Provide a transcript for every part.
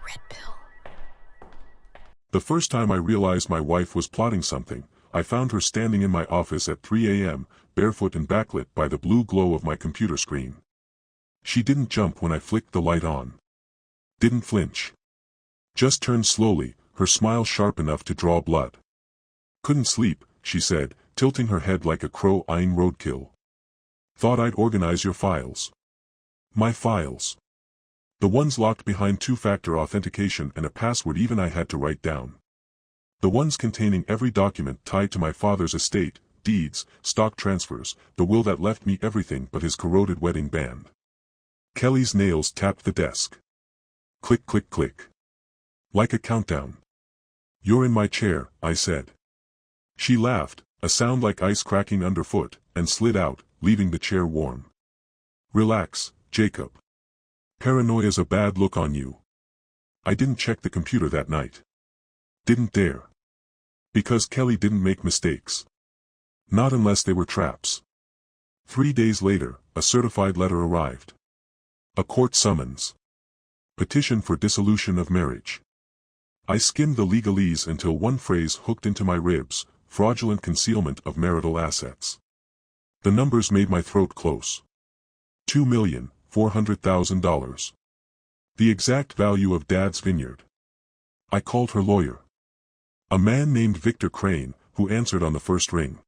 red pill. The first time I realized my wife was plotting something, I found her standing in my office at 3 a.m., barefoot and backlit by the blue glow of my computer screen. She didn't jump when I flicked the light on. Didn't flinch. Just turned slowly, her smile sharp enough to draw blood. Couldn't sleep, she said, tilting her head like a crow eyeing roadkill. Thought I'd organize your files. My files. The ones locked behind two-factor authentication and a password even I had to write down. The ones containing every document tied to my father's estate, deeds, stock transfers, the will that left me everything but his corroded wedding band. Kelly's nails tapped the desk. Click click click. Like a countdown. You're in my chair, I said. She laughed, a sound like ice cracking underfoot, and slid out, leaving the chair warm. Relax, Jacob. Paranoia's a bad look on you. I didn't check the computer that night. Didn't dare. Because Kelly didn't make mistakes. Not unless they were traps. 3 days later, a certified letter arrived. A court summons. Petition for dissolution of marriage. I skimmed the legalese until one phrase hooked into my ribs: fraudulent concealment of marital assets. The numbers made my throat close. $2,400,000. The exact value of Dad's vineyard. I called her lawyer. A man named Victor Crane, who answered on the first ring.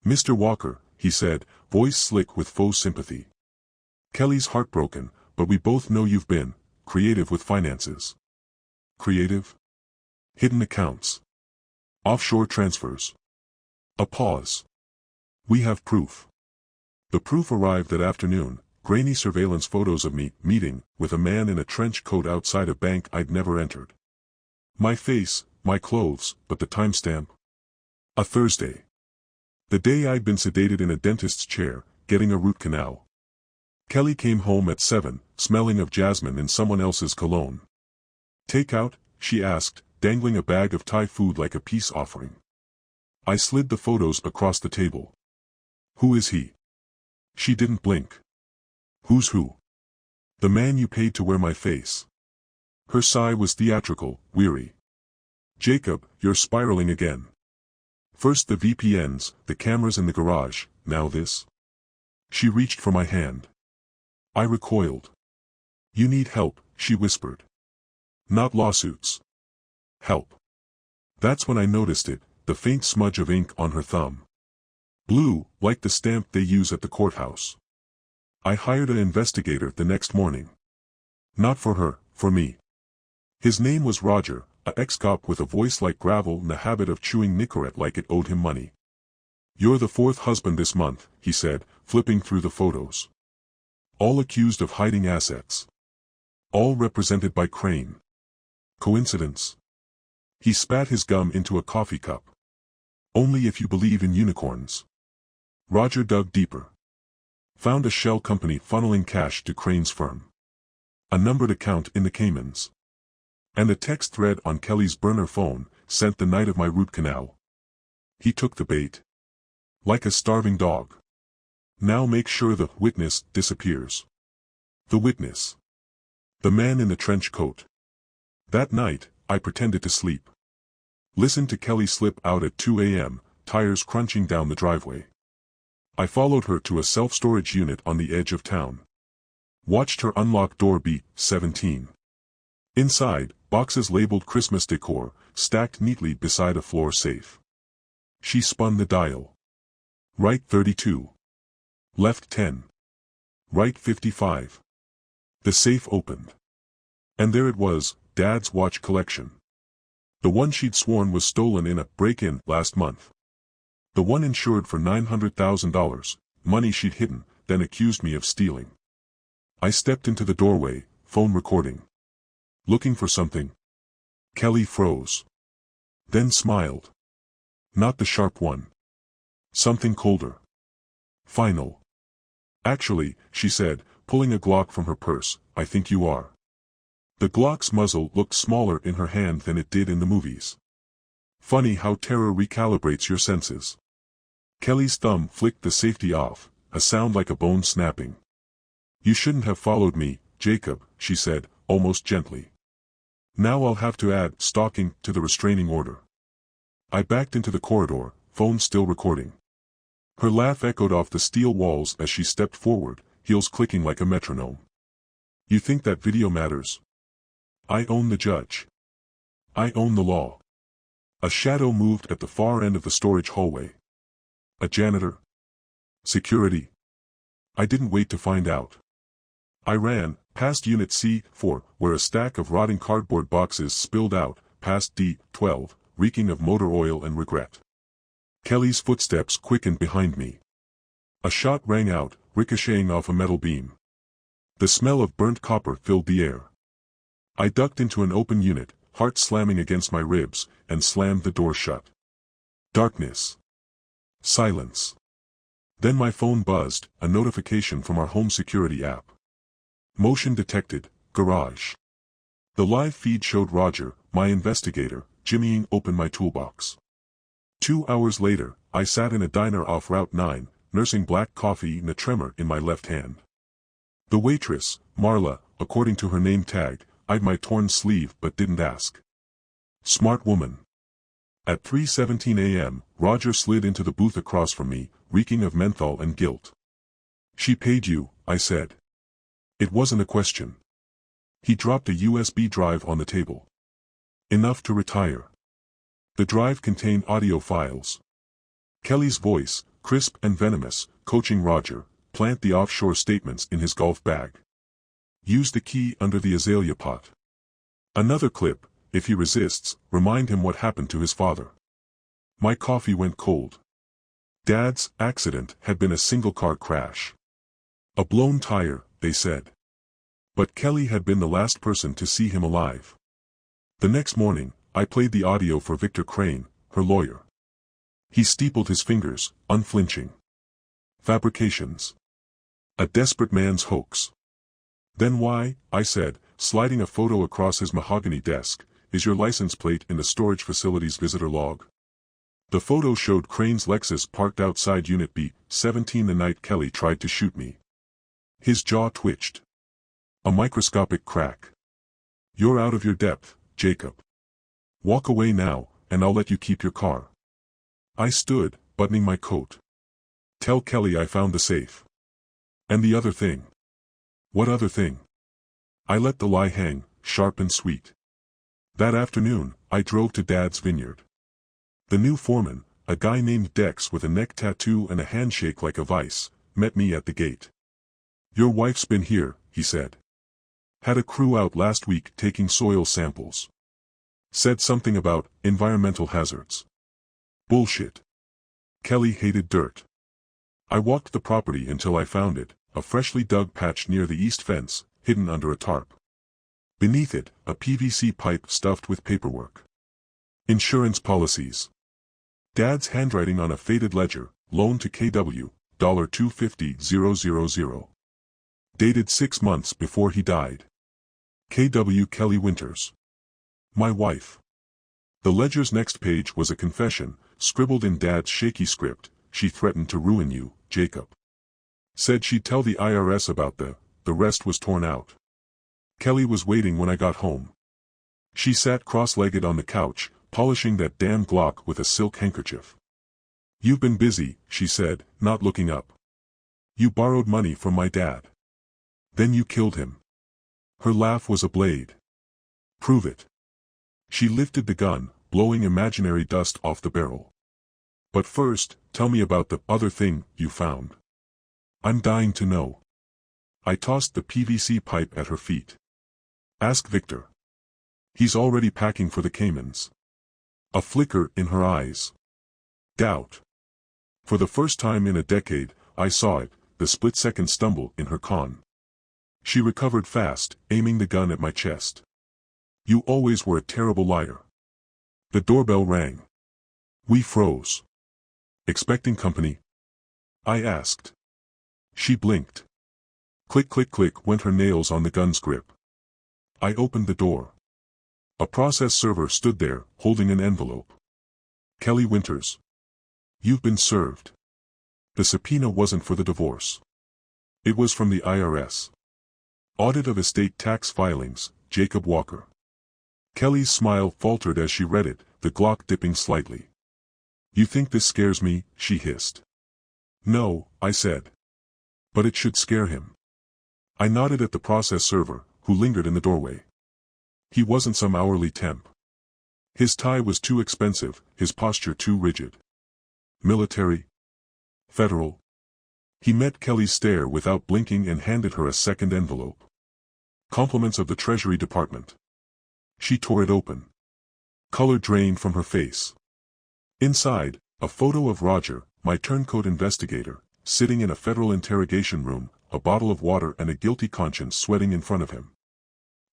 Mr. Walker, he said, voice slick with faux sympathy. Kelly's heartbroken, but we both know you've been creative with finances. Creative? Hidden accounts. Offshore transfers. A pause. We have proof. The proof arrived that afternoon, grainy surveillance photos of me meeting with a man in a trench coat outside a bank I'd never entered. My face, my clothes, but the timestamp? A Thursday. The day I'd been sedated in a dentist's chair, getting a root canal. Kelly came home at 7, smelling of jasmine in someone else's cologne. Take out? She asked, dangling a bag of Thai food like a peace offering. I slid the photos across the table. Who is he? She didn't blink. Who's who? The man you paid to wear my face. Her sigh was theatrical, weary. Jacob, you're spiraling again. First the VPNs, the cameras in the garage, now this. She reached for my hand. I recoiled. You need help, she whispered. Not lawsuits. Help. That's when I noticed it, the faint smudge of ink on her thumb. Blue, like the stamp they use at the courthouse. I hired an investigator the next morning. Not for her, for me. His name was Roger, a ex-cop with a voice like gravel and a habit of chewing Nicorette like it owed him money. You're the fourth husband this month, he said, flipping through the photos. All accused of hiding assets. All represented by Crane. Coincidence? He spat his gum into a coffee cup. Only if you believe in unicorns. Roger dug deeper. Found a shell company funneling cash to Crane's firm. A numbered account in the Caymans. And a text thread on Kelly's burner phone, sent the night of my root canal. He took the bait. Like a starving dog. Now make sure the witness disappears. The witness. The man in the trench coat. That night, I pretended to sleep. Listened to Kelly slip out at 2 a.m., tires crunching down the driveway. I followed her to a self-storage unit on the edge of town. Watched her unlock door beat 17. Inside, boxes labeled Christmas decor, stacked neatly beside a floor safe. She spun the dial. Right 32. Left 10. Right 55. The safe opened. And there it was, Dad's watch collection. The one she'd sworn was stolen in a break-in last month. The one insured for $900,000, money she'd hidden, then accused me of stealing. I stepped into the doorway, phone recording. Looking for something. Kelly froze. Then smiled. Not the sharp one. Something colder. Final. Actually, she said, pulling a Glock from her purse, I think you are. The Glock's muzzle looked smaller in her hand than it did in the movies. Funny how terror recalibrates your senses. Kelly's thumb flicked the safety off, a sound like a bone snapping. You shouldn't have followed me, Jacob, she said, almost gently. Now I'll have to add stalking to the restraining order. I backed into the corridor, phone still recording. Her laugh echoed off the steel walls as she stepped forward, heels clicking like a metronome. You think that video matters? I own the judge. I own the law. A shadow moved at the far end of the storage hallway. A janitor? Security? I didn't wait to find out. I ran, past Unit C4, where a stack of rotting cardboard boxes spilled out, past D12, reeking of motor oil and regret. Kelly's footsteps quickened behind me. A shot rang out, ricocheting off a metal beam. The smell of burnt copper filled the air. I ducked into an open unit, heart slamming against my ribs, and slammed the door shut. Darkness. Silence. Then my phone buzzed, a notification from our home security app. Motion detected, garage. The live feed showed Roger, my investigator, jimmying open my toolbox. 2 hours later, I sat in a diner off Route 9, nursing black coffee and a tremor in my left hand. The waitress, Marla, according to her name tag, eyed my torn sleeve but didn't ask. Smart woman. At 3:17 a.m., Roger slid into the booth across from me, reeking of menthol and guilt. She paid you, I said. It wasn't a question. He dropped a USB drive on the table. Enough to retire. The drive contained audio files. Kelly's voice, crisp and venomous, coaching Roger, plant the offshore statements in his golf bag. Use the key under the azalea pot. Another clip, if he resists, remind him what happened to his father. My coffee went cold. Dad's accident had been a single-car crash. A blown tire, they said. But Kelly had been the last person to see him alive. The next morning, I played the audio for Victor Crane, her lawyer. He steepled his fingers, unflinching. Fabrications. A desperate man's hoax. Then why, I said, sliding a photo across his mahogany desk, is your license plate in the storage facility's visitor log? The photo showed Crane's Lexus parked outside Unit B-17 the night Kelly tried to shoot me. His jaw twitched. A microscopic crack. You're out of your depth, Jacob. Walk away now, and I'll let you keep your car. I stood, buttoning my coat. Tell Kelly I found the safe. And the other thing. What other thing? I let the lie hang, sharp and sweet. That afternoon, I drove to Dad's vineyard. The new foreman, a guy named Dex with a neck tattoo and a handshake like a vice, met me at the gate. Your wife's been here, he said. Had a crew out last week taking soil samples. Said something about environmental hazards. Bullshit. Kelly hated dirt. I walked the property until I found it, a freshly dug patch near the east fence, hidden under a tarp. Beneath it, a PVC pipe stuffed with paperwork. Insurance policies. Dad's handwriting on a faded ledger, loan to KW, $250,000. Dated 6 months before he died. KW Kelly Winters. My wife. The ledger's next page was a confession, scribbled in Dad's shaky script. She threatened to ruin you, Jacob. Said she'd tell the IRS about the rest was torn out. Kelly was waiting when I got home. She sat cross-legged on the couch, polishing that damn Glock with a silk handkerchief. You've been busy, she said, not looking up. You borrowed money from my dad. Then you killed him. Her laugh was a blade. Prove it. She lifted the gun, blowing imaginary dust off the barrel. But first, tell me about the other thing you found. I'm dying to know. I tossed the PVC pipe at her feet. Ask Victor. He's already packing for the Caymans. A flicker in her eyes. Doubt. For the first time in a decade, I saw it, the split-second stumble in her con. She recovered fast, aiming the gun at my chest. You always were a terrible liar. The doorbell rang. We froze. Expecting company? I asked. She blinked. Click click click went her nails on the gun's grip. I opened the door. A process server stood there, holding an envelope. Kelly Winters. You've been served. The subpoena wasn't for the divorce. It was from the IRS. Audit of estate tax filings, Jacob Walker. Kelly's smile faltered as she read it, the Glock dipping slightly. "You think this scares me?" she hissed. "No," I said. "But it should scare him." I nodded at the process server, who lingered in the doorway. He wasn't some hourly temp. His tie was too expensive, his posture too rigid. Military? Federal? He met Kelly's stare without blinking and handed her a second envelope. Compliments of the Treasury Department. She tore it open. Color drained from her face. Inside, a photo of Roger, my turncoat investigator, sitting in a federal interrogation room, a bottle of water and a guilty conscience sweating in front of him.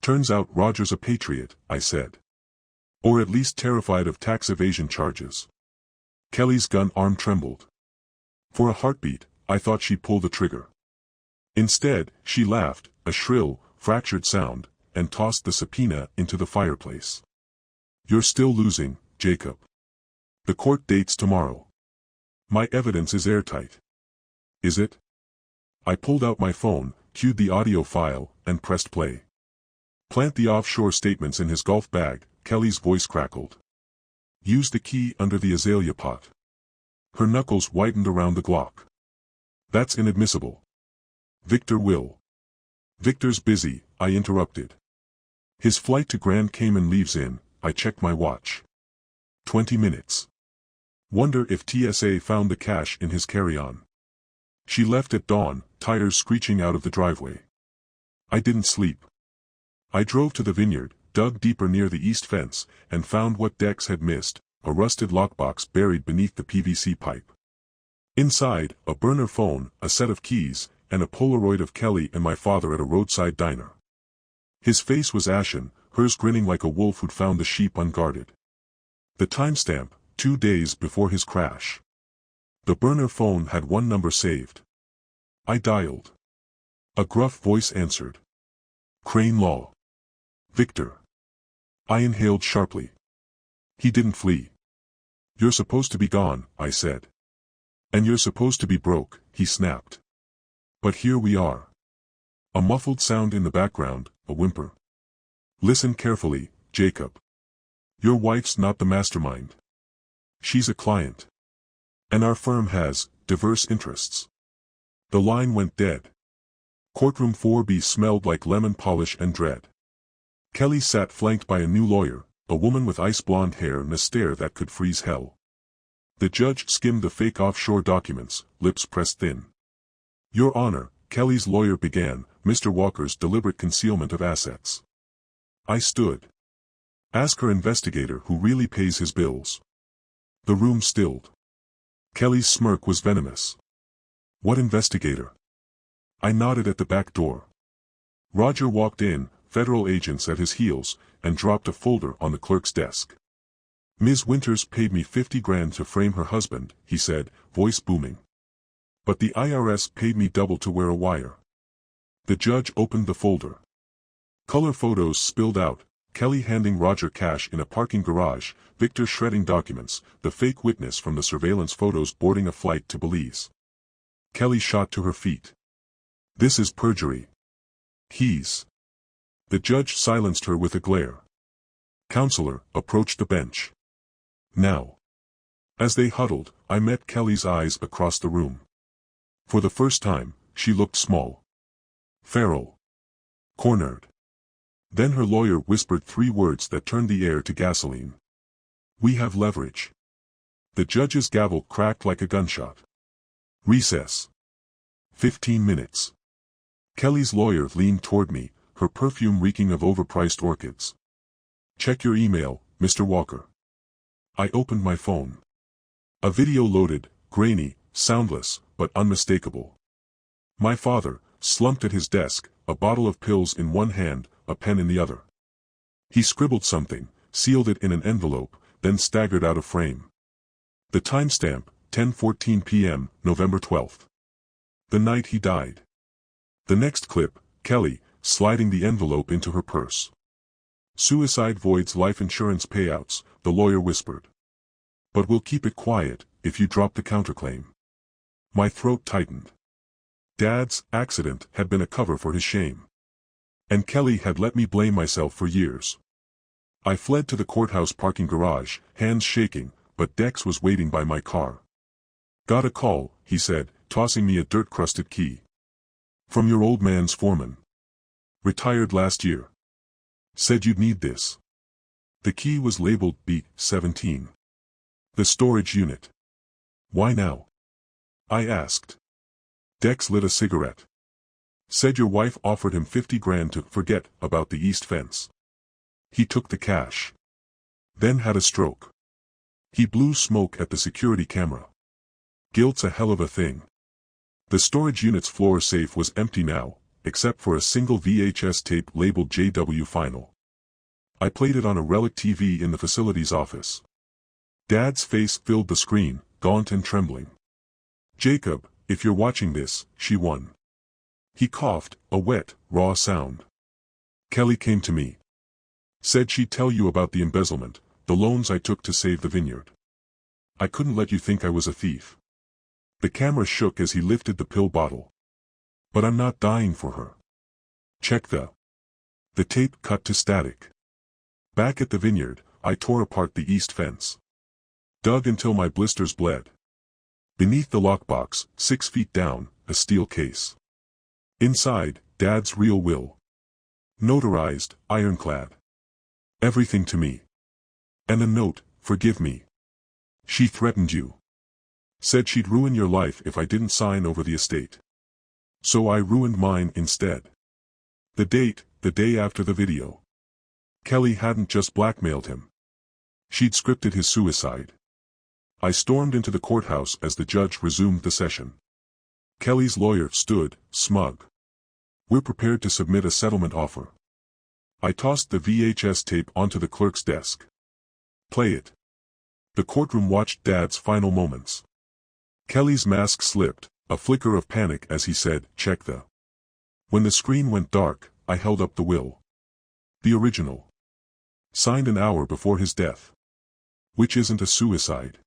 "Turns out Roger's a patriot," I said. "Or at least terrified of tax evasion charges." Kelly's gun arm trembled. For a heartbeat, I thought she'd pull the trigger. Instead, she laughed, a shrill, fractured sound, and tossed the subpoena into the fireplace. "You're still losing, Jacob. The court date's tomorrow. My evidence is airtight." "Is it?" I pulled out my phone, cued the audio file, and pressed play. "Plant the offshore statements in his golf bag," Kelly's voice crackled. "Use the key under the azalea pot." Her knuckles whitened around the Glock. "That's inadmissible." "Victor will." "Victor's busy," I interrupted. "His flight to Grand Cayman leaves in," I checked my watch. 20 minutes. Wonder if TSA found the cash in his carry-on. She left at dawn, tires screeching out of the driveway. I didn't sleep. I drove to the vineyard, dug deeper near the east fence, and found what Dex had missed, a rusted lockbox buried beneath the PVC pipe. Inside, a burner phone, a set of keys, and a Polaroid of Kelly and my father at a roadside diner. His face was ashen, hers grinning like a wolf who'd found the sheep unguarded. The timestamp, 2 days before his crash. The burner phone had one number saved. I dialed. A gruff voice answered. "Crane Law. Victor." I inhaled sharply. He didn't flee. "You're supposed to be gone," I said. "And you're supposed to be broke," he snapped. "But here we are." A muffled sound in the background, a whimper. "Listen carefully, Jacob. Your wife's not the mastermind. She's a client. And our firm has diverse interests." The line went dead. Courtroom 4B smelled like lemon polish and dread. Kelly sat flanked by a new lawyer, a woman with ice-blonde hair and a stare that could freeze hell. The judge skimmed the fake offshore documents, lips pressed thin. "Your Honor," Kelly's lawyer began, "Mr. Walker's deliberate concealment of assets." I stood. "Ask her investigator who really pays his bills." The room stilled. Kelly's smirk was venomous. "What investigator?" I nodded at the back door. Roger walked in, federal agents at his heels, and dropped a folder on the clerk's desk. "Ms. Winters paid me 50 grand to frame her husband," he said, voice booming. "But the IRS paid me double to wear a wire." The judge opened the folder. Color photos spilled out, Kelly handing Roger cash in a parking garage, Victor shredding documents, the fake witness from the surveillance photos boarding a flight to Belize. Kelly shot to her feet. "This is perjury." "He's..." The judge silenced her with a glare. Counselor approached the bench. "Now." As they huddled, I met Kelly's eyes across the room. For the first time, she looked small. Feral. Cornered. Then her lawyer whispered 3 words that turned the air to gasoline. "We have leverage." The judge's gavel cracked like a gunshot. Recess. 15 minutes. Kelly's lawyer leaned toward me, her perfume reeking of overpriced orchids. "Check your email, Mr. Walker." I opened my phone. A video loaded, grainy, soundless, but unmistakable. My father, slumped at his desk, a bottle of pills in one hand, a pen in the other. He scribbled something, sealed it in an envelope, then staggered out of frame. The timestamp, 10:14 p.m., November 12th. The night he died. The next clip, Kelly, sliding the envelope into her purse. "Suicide voids life insurance payouts," the lawyer whispered. "But we'll keep it quiet, if you drop the counterclaim." My throat tightened. Dad's accident had been a cover for his shame. And Kelly had let me blame myself for years. I fled to the courthouse parking garage, hands shaking, but Dex was waiting by my car. "Got a call," he said, tossing me a dirt-crusted key. "From your old man's foreman. Retired last year. Said you'd need this." The key was labeled B-17. The storage unit. "Why now?" I asked. Dex lit a cigarette. "Said your wife offered him 50 grand to forget about the east fence. He took the cash. Then had a stroke. He blew smoke at the security camera. Guilt's a hell of a thing." The storage unit's floor safe was empty now, except for a single VHS tape labeled JW Final. I played it on a Relic TV in the facility's office. Dad's face filled the screen, gaunt and trembling. "Jacob, if you're watching this, she won." He coughed, a wet, raw sound. "Kelly came to me. Said she'd tell you about the embezzlement, the loans I took to save the vineyard. I couldn't let you think I was a thief." The camera shook as he lifted the pill bottle. "But I'm not dying for her. Check the..." The tape cut to static. Back at the vineyard, I tore apart the east fence. Dug until my blisters bled. Beneath the lockbox, 6 feet down, a steel case. Inside, Dad's real will. Notarized, ironclad. Everything to me. And a note, "Forgive me. She threatened you. Said she'd ruin your life if I didn't sign over the estate. So I ruined mine instead." The date, the day after the video. Kelly hadn't just blackmailed him. She'd scripted his suicide. I stormed into the courthouse as the judge resumed the session. Kelly's lawyer stood, smug. "We're prepared to submit a settlement offer." I tossed the VHS tape onto the clerk's desk. "Play it." The courtroom watched Dad's final moments. Kelly's mask slipped, a flicker of panic as he said, "Check the..." When the screen went dark, I held up the will. The original. Signed an hour before his death. Which isn't a suicide.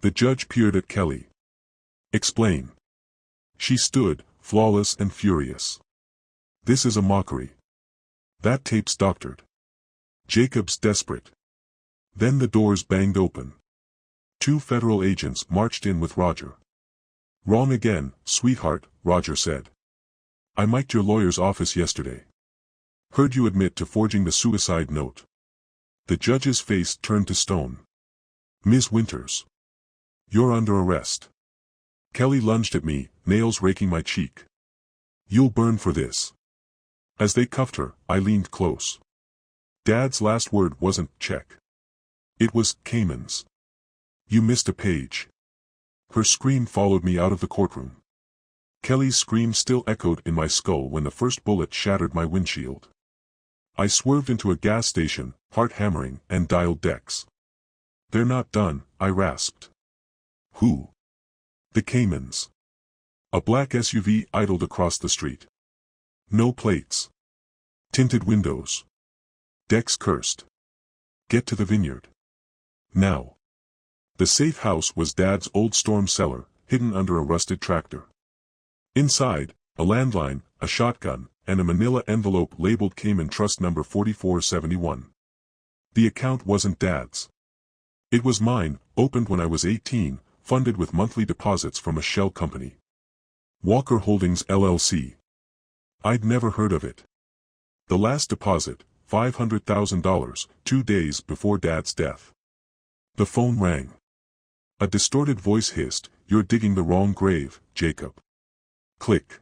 The judge peered at Kelly. "Explain." She stood, flawless and furious. "This is a mockery. That tape's doctored. Jacob's desperate." Then the doors banged open. 2 federal agents marched in with Roger. "Wrong again, sweetheart," Roger said. "I mic'd your lawyer's office yesterday. Heard you admit to forging the suicide note." The judge's face turned to stone. "Ms. Winters. You're under arrest." Kelly lunged at me, nails raking my cheek. "You'll burn for this." As they cuffed her, I leaned close. Dad's last word wasn't "check." It was "Caymans. You missed a page." Her scream followed me out of the courtroom. Kelly's scream still echoed in my skull when the first bullet shattered my windshield. I swerved into a gas station, heart hammering, and dialed Dex. "They're not done," I rasped. "Who?" "The Caymans." A black SUV idled across the street. No plates. Tinted windows. Dex cursed. "Get to the vineyard. Now." The safe house was Dad's old storm cellar, hidden under a rusted tractor. Inside, a landline, a shotgun, and a manila envelope labeled Cayman Trust Number 4471. The account wasn't Dad's. It was mine, opened when I was 18, funded with monthly deposits from a shell company. Walker Holdings LLC. I'd never heard of it. The last deposit, $500,000, 2 days before Dad's death. The phone rang. A distorted voice hissed, "You're digging the wrong grave, Jacob." Click.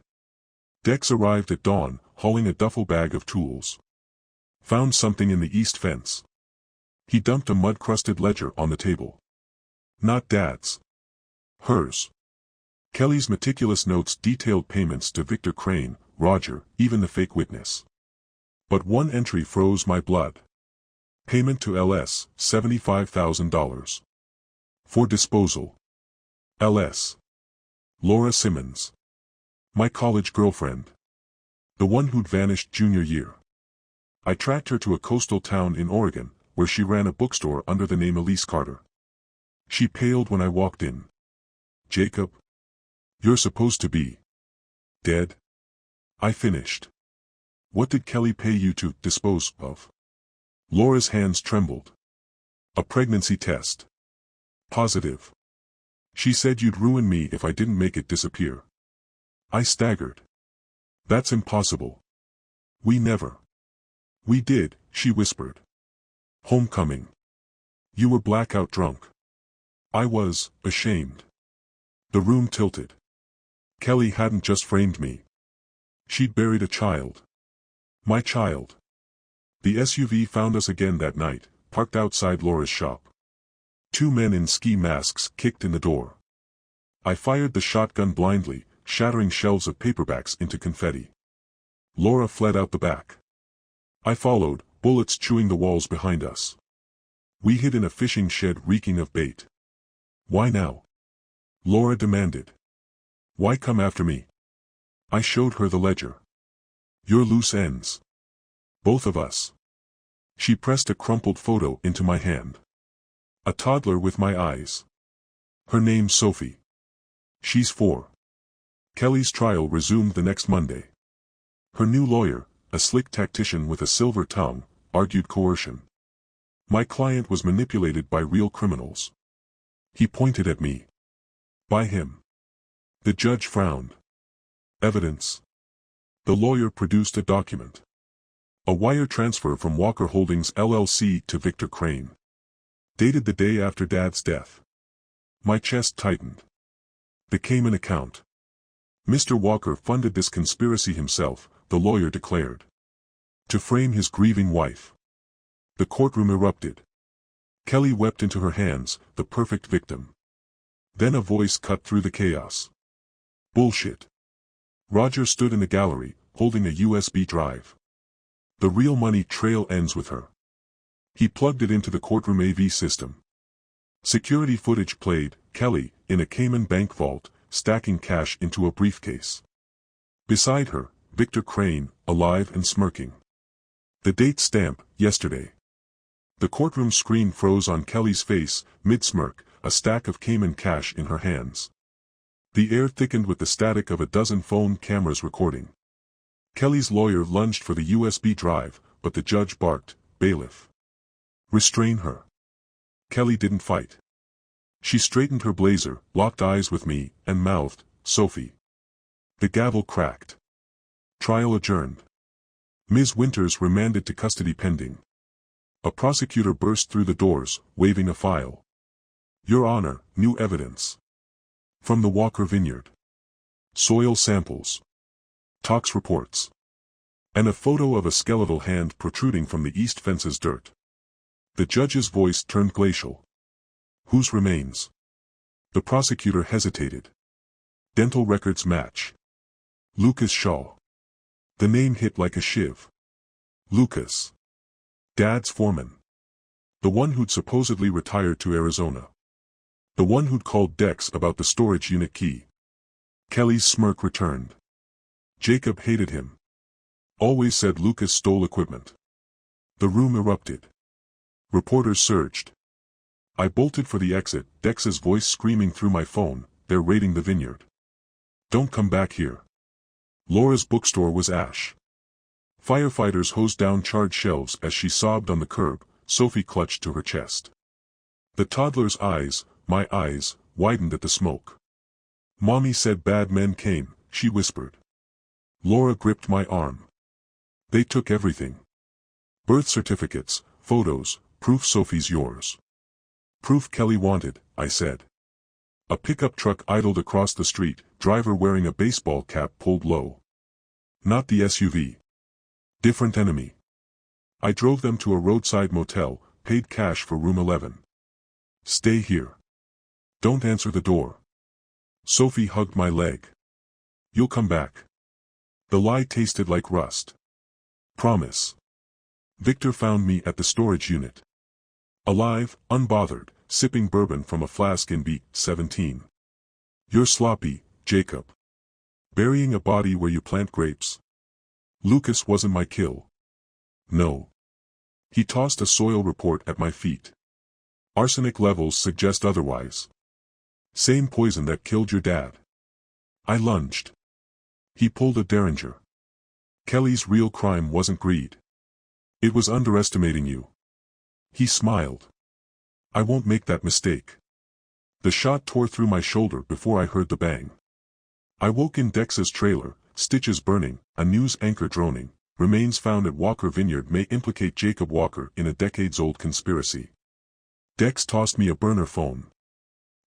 Dex arrived at dawn, hauling a duffel bag of tools. Found something in the east fence. He dumped a mud-crusted ledger on the table. Not Dad's. Hers. Kelly's meticulous notes detailed payments to Victor Crane, Roger, even the fake witness. But one entry froze my blood. Payment to LS, $75,000. For disposal. LS. Laura Simmons. My college girlfriend. The one who'd vanished junior year. I tracked her to a coastal town in Oregon, where she ran a bookstore under the name Elise Carter. She paled when I walked in. "Jacob? You're supposed to be dead." I finished. "What did Kelly pay you to dispose of?" Laura's hands trembled. A pregnancy test. Positive. She said you'd ruin me if I didn't make it disappear. I staggered. That's impossible. We never. We did, she whispered. Homecoming. You were blackout drunk. I was, ashamed. The room tilted. Kelly hadn't just framed me. She'd buried a child. My child. The SUV found us again that night, parked outside Laura's shop. 2 men in ski masks kicked in the door. I fired the shotgun blindly, shattering shelves of paperbacks into confetti. Laura fled out the back. I followed, bullets chewing the walls behind us. We hid in a fishing shed reeking of bait. Why now? Laura demanded. Why come after me? I showed her the ledger. Your loose ends. Both of us. She pressed a crumpled photo into my hand. A toddler with my eyes. Her name's Sophie. She's 4. Kelly's trial resumed the next Monday. Her new lawyer, a slick tactician with a silver tongue, argued coercion. My client was manipulated by real criminals. He pointed at me. By him. The judge frowned. Evidence. The lawyer produced a document. A wire transfer from Walker Holdings LLC to Victor Crane. Dated the day after Dad's death. My chest tightened. The Cayman account. Mr. Walker funded this conspiracy himself, the lawyer declared. To frame his grieving wife. The courtroom erupted. Kelly wept into her hands, the perfect victim. Then a voice cut through the chaos. Bullshit. Roger stood in the gallery, holding a USB drive. The real money trail ends with her. He plugged it into the courtroom AV system. Security footage played, Kelly, in a Cayman bank vault, stacking cash into a briefcase. Beside her, Victor Crane, alive and smirking. The date stamp, yesterday. The courtroom screen froze on Kelly's face, mid-smirk, a stack of Cayman cash in her hands. The air thickened with the static of a dozen phone cameras recording. Kelly's lawyer lunged for the USB drive, but the judge barked, bailiff. Restrain her. Kelly didn't fight. She straightened her blazer, locked eyes with me, and mouthed, Sophie. The gavel cracked. Trial adjourned. Ms. Winters remanded to custody pending. A prosecutor burst through the doors, waving a file. Your Honor, new evidence. From the Walker Vineyard. Soil samples. Tox reports. And a photo of a skeletal hand protruding from the east fence's dirt. The judge's voice turned glacial. Whose remains? The prosecutor hesitated. Dental records match. Lucas Shaw. The name hit like a shiv. Lucas. Dad's foreman. The one who'd supposedly retired to Arizona. The one who'd called Dex about the storage unit key. Kelly's smirk returned. Jacob hated him. Always said Lucas stole equipment. The room erupted. Reporters surged. I bolted for the exit, Dex's voice screaming through my phone, they're raiding the vineyard. Don't come back here. Laura's bookstore was ash. Firefighters hosed down charred shelves as she sobbed on the curb, Sophie clutched to her chest. The toddler's eyes, my eyes, widened at the smoke. Mommy said bad men came, she whispered. Laura gripped my arm. They took everything. Birth certificates, photos, proof Sophie's yours. Proof Kelly wanted, I said. A pickup truck idled across the street, driver wearing a baseball cap pulled low. Not the SUV. Different enemy. I drove them to a roadside motel, paid cash for room 11. Stay here. Don't answer the door. Sophie hugged my leg. You'll come back. The lie tasted like rust. Promise. Victor found me at the storage unit. Alive, unbothered, sipping bourbon from a flask in B-17. You're sloppy, Jacob. Burying a body where you plant grapes. Lucas wasn't my kill. No. He tossed a soil report at my feet. Arsenic levels suggest otherwise. Same poison that killed your dad. I lunged. He pulled a derringer. Kelly's real crime wasn't greed. It was underestimating you. He smiled. I won't make that mistake. The shot tore through my shoulder before I heard the bang. I woke in Dex's trailer, stitches burning, a news anchor droning. Remains found at Walker Vineyard may implicate Jacob Walker in a decades-old conspiracy. Dex tossed me a burner phone.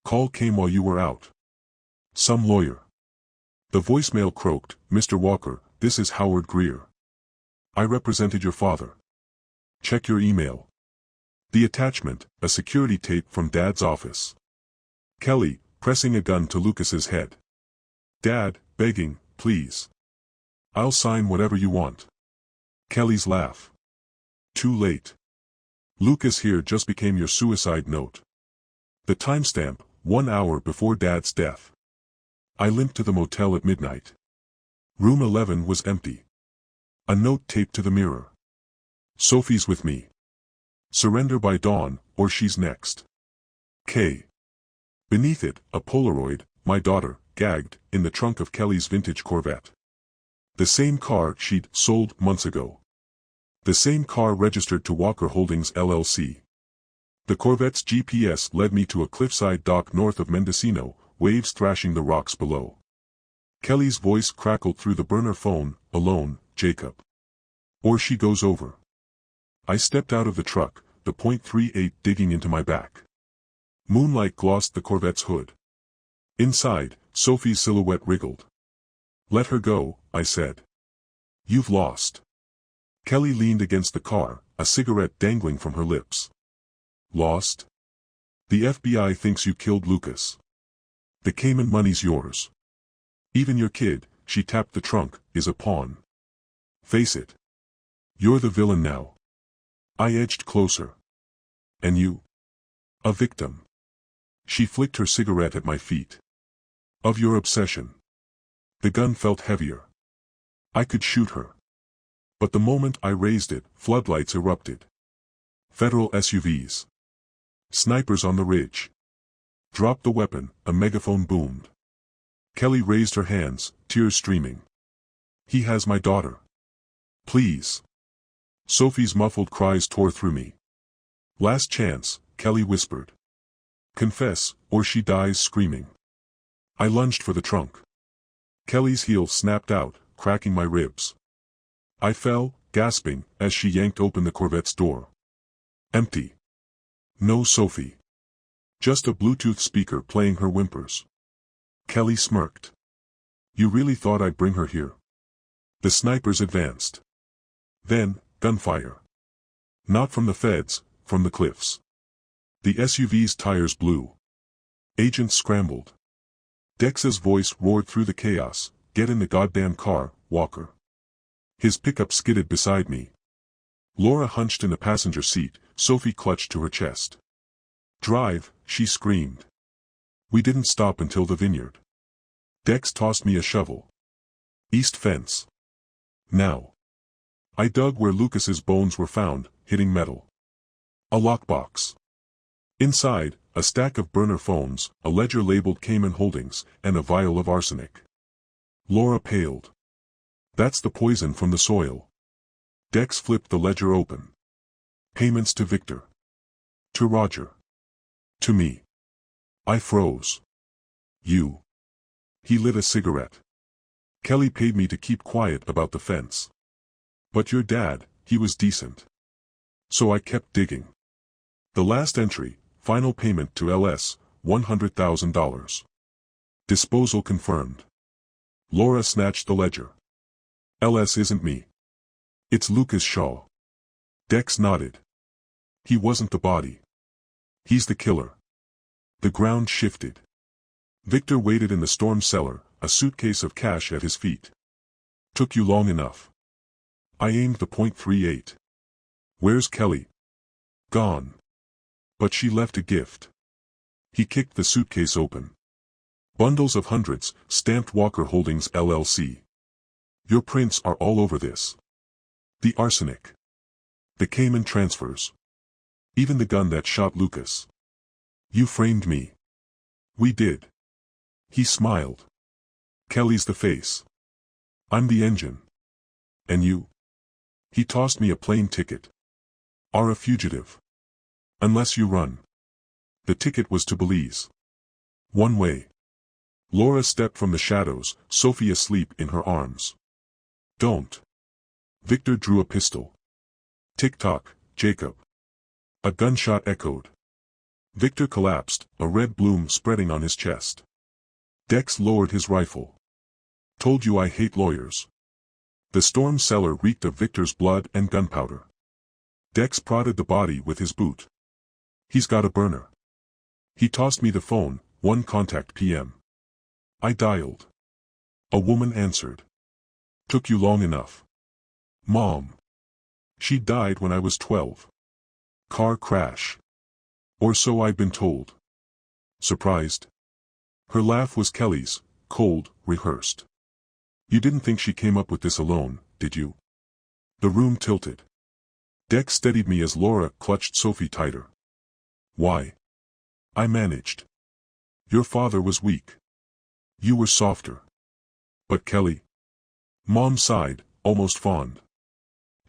Call came while you were out. Some lawyer. The voicemail croaked, Mr. Walker, this is Howard Greer. I represented your father. Check your email. The attachment, a security tape from Dad's office. Kelly, pressing a gun to Lucas's head. Dad, begging, please. I'll sign whatever you want. Kelly's laugh. Too late. Lucas here just became your suicide note. The timestamp, 1 hour before Dad's death. I limped to the motel at midnight. Room 11 was empty. A note taped to the mirror. Sophie's with me. Surrender by dawn, or she's next. K. Beneath it, a Polaroid, my daughter, gagged, in the trunk of Kelly's vintage Corvette. The same car she'd sold months ago. The same car registered to Walker Holdings LLC. The Corvette's GPS led me to a cliffside dock north of Mendocino, waves thrashing the rocks below. Kelly's voice crackled through the burner phone, alone, Jacob. Or she goes over. I stepped out of the truck, the .38 digging into my back. Moonlight glossed the Corvette's hood. Inside, Sophie's silhouette wriggled. Let her go, I said. You've lost. Kelly leaned against the car, a cigarette dangling from her lips. Lost? The FBI thinks you killed Lucas. The Cayman money's yours. Even your kid, she tapped the trunk, is a pawn. Face it. You're the villain now. I edged closer. And you? A victim. She flicked her cigarette at my feet. Of your obsession. The gun felt heavier. I could shoot her. But the moment I raised it, floodlights erupted. Federal SUVs. Snipers on the ridge. Drop the weapon, a megaphone boomed. Kelly raised her hands, tears streaming. He has my daughter. Please. Sophie's muffled cries tore through me. Last chance, Kelly whispered. Confess, or she dies screaming. I lunged for the trunk. Kelly's heel snapped out, cracking my ribs. I fell, gasping, as she yanked open the Corvette's door. Empty. No Sophie. Just a Bluetooth speaker playing her whimpers. Kelly smirked. You really thought I'd bring her here? The snipers advanced. Then, gunfire. Not from the feds, from the cliffs. The SUV's tires blew. Agents scrambled. Dex's voice roared through the chaos, get in the goddamn car, Walker. His pickup skidded beside me. Laura hunched in the passenger seat, Sophie clutched to her chest. Drive, she screamed. We didn't stop until the vineyard. Dex tossed me a shovel. East fence. Now. I dug where Lucas's bones were found, hitting metal. A lockbox. Inside, a stack of burner phones, a ledger labeled Cayman Holdings, and a vial of arsenic. Laura paled. That's the poison from the soil. Dex flipped the ledger open. Payments to Victor. To Roger. To me. I froze. You. He lit a cigarette. Kelly paid me to keep quiet about the fence. But your dad, he was decent. So I kept digging. The last entry, final payment to LS, $100,000. Disposal confirmed. Laura snatched the ledger. LS isn't me. It's Lucas Shaw. Dex nodded. He wasn't the body. He's the killer. The ground shifted. Victor waited in the storm cellar, a suitcase of cash at his feet. Took you long enough. I aimed the .38. Where's Kelly? Gone. But she left a gift. He kicked the suitcase open. Bundles of hundreds, stamped Walker Holdings LLC. Your prints are all over this. The arsenic. The Cayman transfers. Even the gun that shot Lucas. You framed me. We did. He smiled. Kelly's the face. I'm the engine. And you? He tossed me a plane ticket. Are a fugitive. Unless you run. The ticket was to Belize. One way. Laura stepped from the shadows, Sophie asleep in her arms. Don't. Victor drew a pistol. Tick-tock, Jacob. A gunshot echoed. Victor collapsed, a red bloom spreading on his chest. Dex lowered his rifle. Told you I hate lawyers. The storm cellar reeked of Victor's blood and gunpowder. Dex prodded the body with his boot. He's got a burner. He tossed me the phone, one contact PM. I dialed. A woman answered. Took you long enough. Mom. She died when I was 12. Car crash. Or so I've been told. Surprised? Her laugh was Kelly's, cold, rehearsed. You didn't think she came up with this alone, did you? The room tilted. Dex steadied me as Laura clutched Sophie tighter. Why? I managed. Your father was weak. You were softer. But Kelly? Mom sighed, almost fond.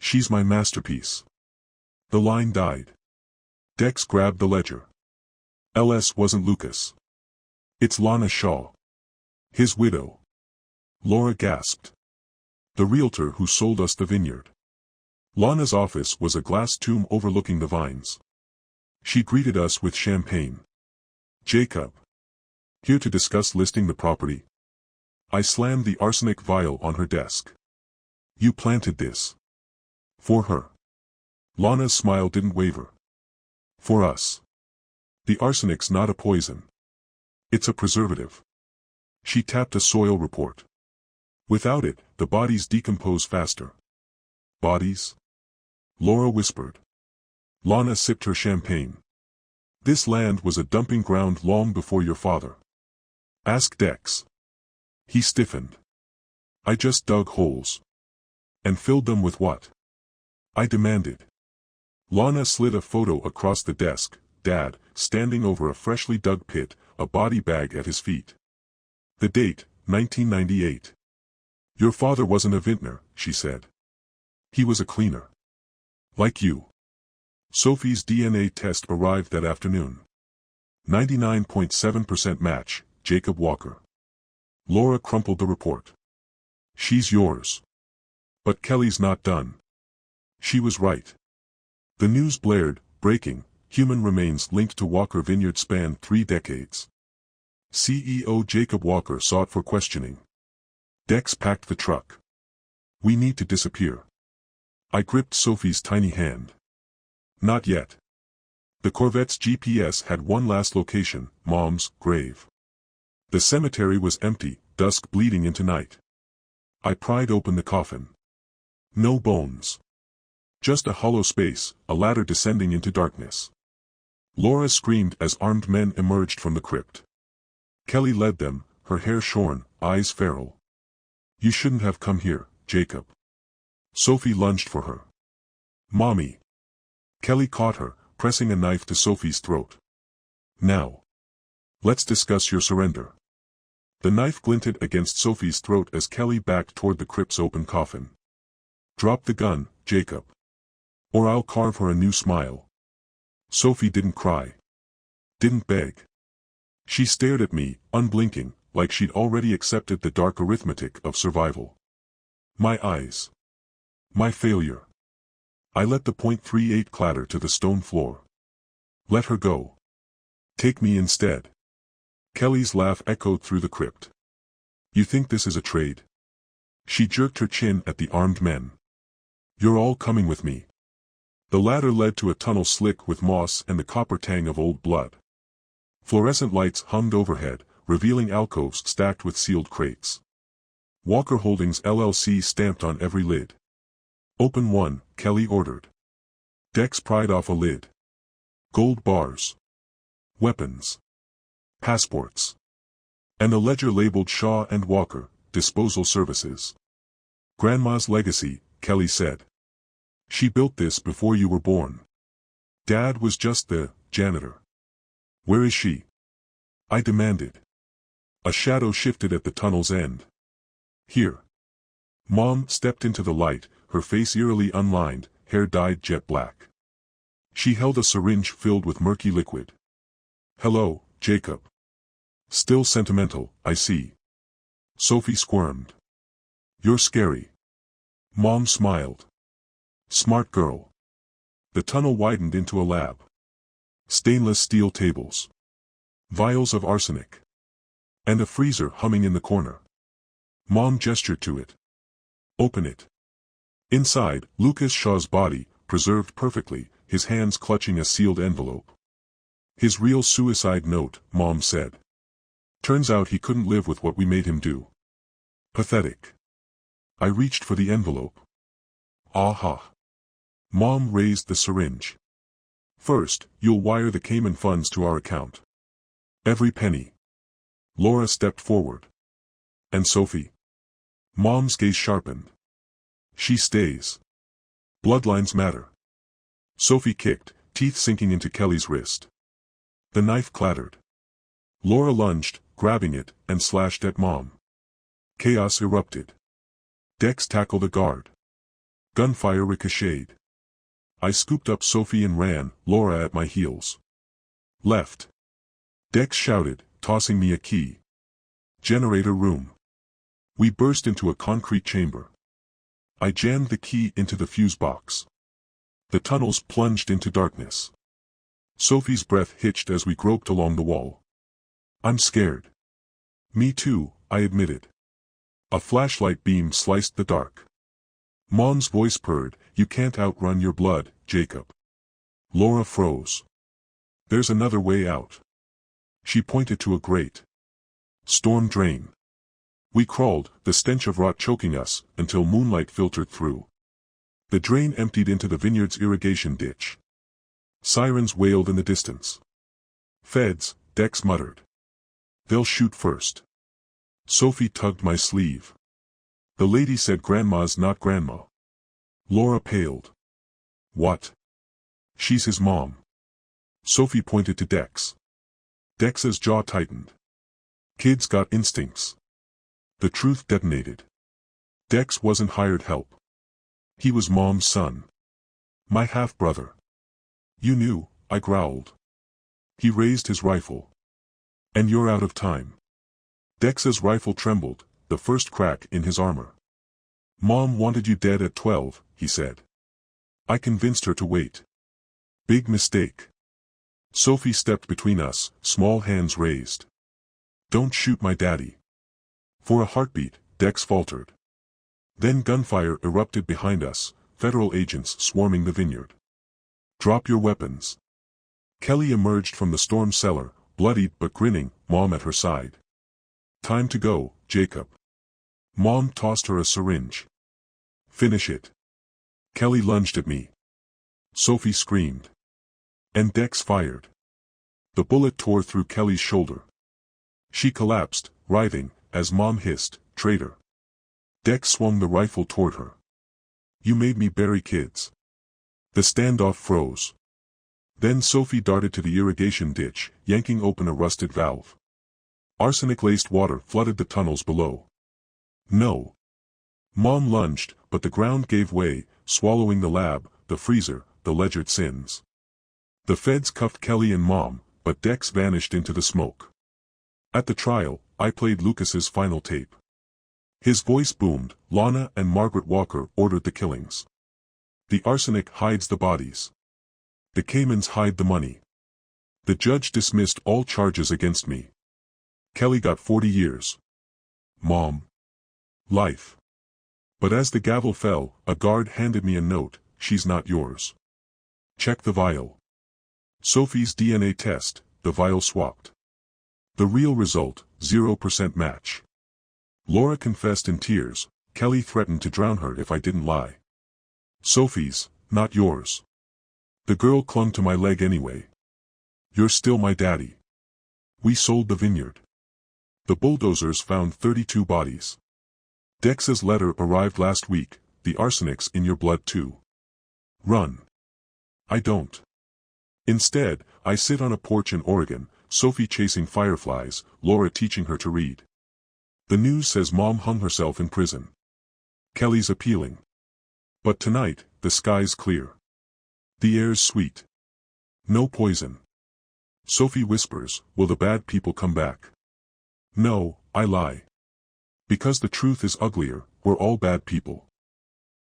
She's my masterpiece. The line died. Dex grabbed the ledger. LS wasn't Lucas. It's Lana Shaw. His widow. Laura gasped. The realtor who sold us the vineyard. Lana's office was a glass tomb overlooking the vines. She greeted us with champagne. Jacob. Here to discuss listing the property. I slammed the arsenic vial on her desk. You planted this. For her. Lana's smile didn't waver. For us. The arsenic's not a poison. It's a preservative. She tapped a soil report. Without it, the bodies decompose faster. Bodies? Laura whispered. Lana sipped her champagne. This land was a dumping ground long before your father. Ask Dex. He stiffened. I just dug holes. And filled them with what? I demanded. Lana slid a photo across the desk, Dad, standing over a freshly dug pit, a body bag at his feet. The date, 1998. Your father wasn't a vintner, she said. He was a cleaner. Like you. Sophie's DNA test arrived that afternoon. 99.7% match, Jacob Walker. Laura crumpled the report. She's yours. But Kelly's not done. She was right. The news blared, breaking, human remains linked to Walker Vineyard spanned 3 decades. CEO Jacob Walker sought for questioning. Dex packed the truck. We need to disappear. I gripped Sophie's tiny hand. Not yet. The Corvette's GPS had one last location, Mom's grave. The cemetery was empty, dusk bleeding into night. I pried open the coffin. No bones. Just a hollow space, a ladder descending into darkness. Laura screamed as armed men emerged from the crypt. Kelly led them, her hair shorn, eyes feral. You shouldn't have come here, Jacob. Sophie lunged for her. Mommy. Kelly caught her, pressing a knife to Sophie's throat. Now. Let's discuss your surrender. The knife glinted against Sophie's throat as Kelly backed toward the crypt's open coffin. Drop the gun, Jacob. Or I'll carve her a new smile. Sophie didn't cry. Didn't beg. She stared at me, unblinking, like she'd already accepted the dark arithmetic of survival. My eyes. My failure. I let the .38 clatter to the stone floor. Let her go. Take me instead. Kelly's laugh echoed through the crypt. You think this is a trade? She jerked her chin at the armed men. You're all coming with me. The ladder led to a tunnel slick with moss and the copper tang of old blood. Fluorescent lights hummed overhead, revealing alcoves stacked with sealed crates. Walker Holdings LLC stamped on every lid. Open one, Kelly ordered. Dex pried off a lid. Gold bars. Weapons. Passports. And a ledger labeled Shaw and Walker, Disposal Services. Grandma's legacy, Kelly said. She built this before you were born. Dad was just the janitor. Where is she? I demanded. A shadow shifted at the tunnel's end. Here. Mom stepped into the light, her face eerily unlined, hair dyed jet black. She held a syringe filled with murky liquid. Hello, Jacob. Still sentimental, I see. Sophie squirmed. You're scary. Mom smiled. Smart girl. The tunnel widened into a lab. Stainless steel tables. Vials of arsenic. And a freezer humming in the corner. Mom gestured to it. Open it. Inside, Lucas Shaw's body, preserved perfectly, his hands clutching a sealed envelope. His real suicide note, Mom said. Turns out he couldn't live with what we made him do. Pathetic. I reached for the envelope. Aha. Mom raised the syringe. First, you'll wire the Cayman funds to our account. Every penny. Laura stepped forward. And Sophie? Mom's gaze sharpened. She stays. Bloodlines matter. Sophie kicked, teeth sinking into Kelly's wrist. The knife clattered. Laura lunged, grabbing it, and slashed at Mom. Chaos erupted. Dex tackled a guard. Gunfire ricocheted. I scooped up Sophie and ran, Laura at my heels. Left. Dex shouted, tossing me a key. Generator room. We burst into a concrete chamber. I jammed the key into the fuse box. The tunnels plunged into darkness. Sophie's breath hitched as we groped along the wall. I'm scared. Me too, I admitted. A flashlight beam sliced the dark. Mom's voice purred, you can't outrun your blood, Jacob. Laura froze. There's another way out. She pointed to a grate. Storm drain. We crawled, the stench of rot choking us, until moonlight filtered through. The drain emptied into the vineyard's irrigation ditch. Sirens wailed in the distance. Feds, Dex muttered. They'll shoot first. Sophie tugged my sleeve. The lady said grandma's not grandma. Laura paled. What? She's his mom. Sophie pointed to Dex. Dex's jaw tightened. Kids got instincts. The truth detonated. Dex wasn't hired help. He was Mom's son. My half-brother. You knew, I growled. He raised his rifle. And you're out of time. Dex's rifle trembled, the first crack in his armor. Mom wanted you dead at 12, he said. I convinced her to wait. Big mistake. Sophie stepped between us, small hands raised. Don't shoot my daddy. For a heartbeat, Dex faltered. Then gunfire erupted behind us, federal agents swarming the vineyard. Drop your weapons. Kelly emerged from the storm cellar, bloodied but grinning, Mom at her side. Time to go, Jacob. Mom tossed her a syringe. Finish it. Kelly lunged at me. Sophie screamed. And Dex fired. The bullet tore through Kelly's shoulder. She collapsed, writhing, as Mom hissed, traitor. Dex swung the rifle toward her. You made me bury kids. The standoff froze. Then Sophie darted to the irrigation ditch, yanking open a rusted valve. Arsenic-laced water flooded the tunnels below. No. Mom lunged, but the ground gave way, swallowing the lab, the freezer, the ledgered sins. The feds cuffed Kelly and Mom, but Dex vanished into the smoke. At the trial, I played Lucas's final tape. His voice boomed, Lana and Margaret Walker ordered the killings. The arsenic hides the bodies. The Caymans hide the money. The judge dismissed all charges against me. Kelly got 40 years. Mom. Life. But as the gavel fell, a guard handed me a note, she's not yours. Check the vial. Sophie's DNA test, the vial swapped. The real result, 0% match. Laura confessed in tears, Kelly threatened to drown her if I didn't lie. Sophie's, not yours. The girl clung to my leg anyway. You're still my daddy. We sold the vineyard. The bulldozers found 32 bodies. Dex's letter arrived last week, the arsenic's in your blood too. Run. I don't. Instead, I sit on a porch in Oregon, Sophie chasing fireflies, Laura teaching her to read. The news says Mom hung herself in prison. Kelly's appealing. But tonight, the sky's clear. The air's sweet. No poison. Sophie whispers, will the bad people come back? No, I lie. Because the truth is uglier, we're all bad people.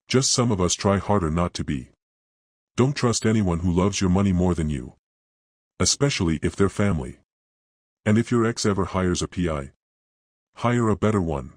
Just some of us try harder not to be. Don't trust anyone who loves your money more than you. Especially if they're family. And if your ex ever hires a PI, hire a better one.